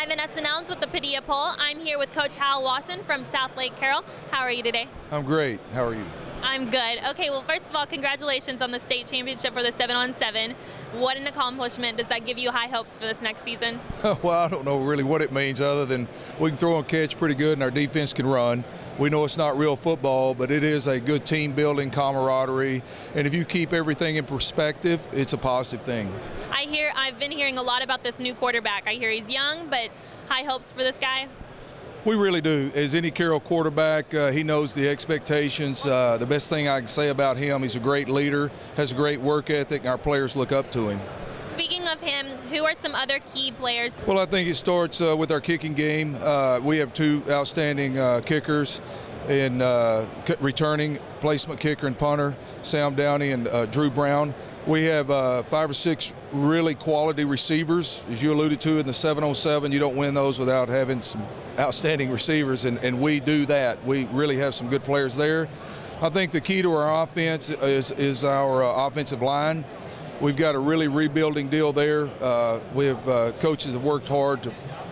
Hi, Vanessa Nelms with the Padilla poll. I'm here with Coach Wasson from South Lake Carroll. How are you today? I'm great. How are you? I'm good. Okay, well, first of all, congratulations on the state championship for the 7-on-7. What an accomplishment. Does that give you high hopes for this next season? Well, I don't know really what it means other than we can throw and catch pretty good and our defense can run. We know it's not real football, but it is a good team building, camaraderie, and if you keep everything in perspective, it's a positive thing. I've been hearing a lot about this new quarterback. I hear he's young, but high hopes for this guy? We really do. As any Carroll quarterback, he knows the expectations. The best thing I can say about him, he's a great leader, has a great work ethic, and our players look up to him. Speaking of him, who are some other key players? Well, I think it starts with our kicking game. We have two outstanding kickers in returning placement kicker and punter, Sam Downey and Drew Brown. We have 5 or 6 really quality receivers. As you alluded to in the 7-on-7, you don't win those without having some outstanding receivers, and we do that. We really have some good players there. I think the key to our offense is our offensive line. We've got a really rebuilding deal there. We have coaches that have worked hard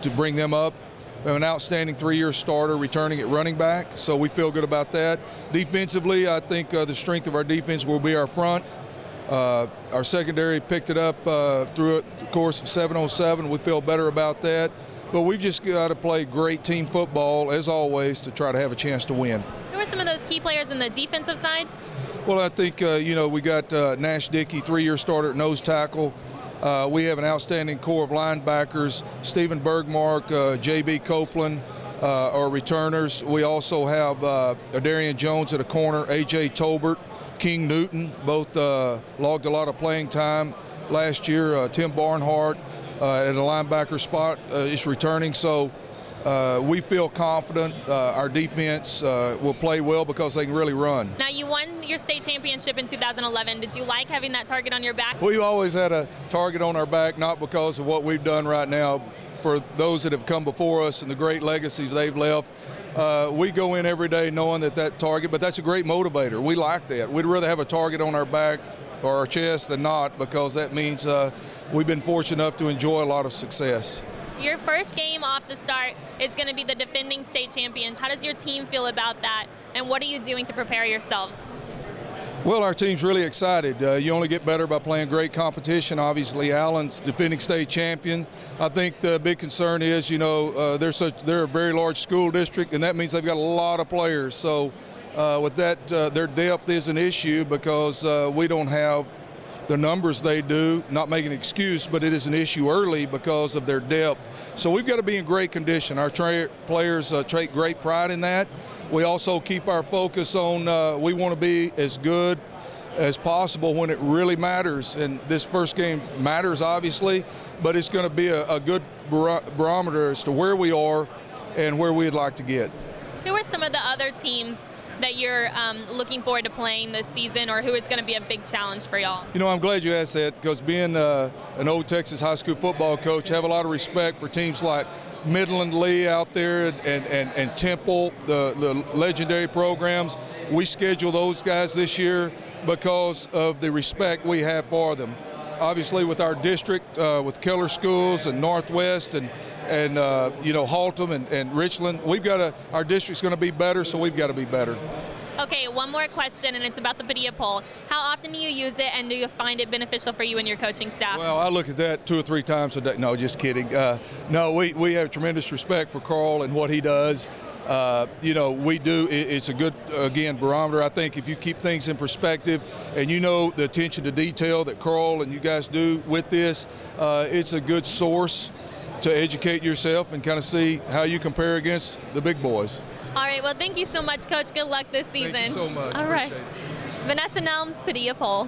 to bring them up. We have an outstanding 3-year starter returning at running back, so we feel good about that. Defensively, I think the strength of our defense will be our front. Our secondary picked it up through the course of 7-on-7. We feel better about that. But we've just got to play great team football, as always, to try to have a chance to win. Who are some of those key players on the defensive side? Well, I think, we got Nash Dickey, 3-year starter at nose tackle. We have an outstanding core of linebackers. Stephen Bergmark, J.B. Copeland are returners. We also have Darian Jones at a corner, A.J. Tolbert, King Newton, both logged a lot of playing time last year. Tim Barnhart at a linebacker spot is returning. So we feel confident our defense will play well because they can really run. Now, you won your state championship in 2011. Did you like having that target on your back? We've always had a target on our back, not because of what we've done right now. For those that have come before us and the great legacies they've left, we go in every day knowing that target, but that's a great motivator. We like that. We'd rather have a target on our back or our chest than not, because that means we've been fortunate enough to enjoy a lot of success. Your first game off the start is going to be the defending state champions. How does your team feel about that, and what are you doing to prepare yourselves? Well, our team's really excited. You only get better by playing great competition. Obviously, Allen's defending state champion. I think the big concern is, they're a very large school district, and that means they've got a lot of players. So with that, their depth is an issue because we don't have the numbers they do. Not making an excuse, but it is an issue early because of their depth. So we've got to be in great condition. Our players take great pride in that. We also keep our focus on we want to be as good as possible when it really matters. And this first game matters, obviously, but it's going to be a good barometer as to where we are and where we'd like to get. Who are some of the other teams that you're looking forward to playing this season, or who is going to be a big challenge for y'all? I'm glad you asked that, because being an old Texas high school football coach, I have a lot of respect for teams like Midland Lee out there and Temple, the legendary programs. We schedule those guys this year because of the respect we have for them. Obviously, with our district, with Keller Schools and Northwest and Haltom and Richland, our district's going to be better, so we've got to be better. Okay, one more question, and it's about the Padilla poll. How often do you use it, and do you find it beneficial for you and your coaching staff? Well, I look at that 2 or 3 times a day. No, just kidding. No, we have tremendous respect for Carroll and what he does. We do. It's a good, again, barometer. I think if you keep things in perspective and the attention to detail that Carroll and you guys do with this, it's a good source to educate yourself and kind of see how you compare against the big boys. All right, well, thank you so much, Coach. Good luck this season. Thank you so much. All right. Appreciate it. Vanessa Nelms, Padilla poll.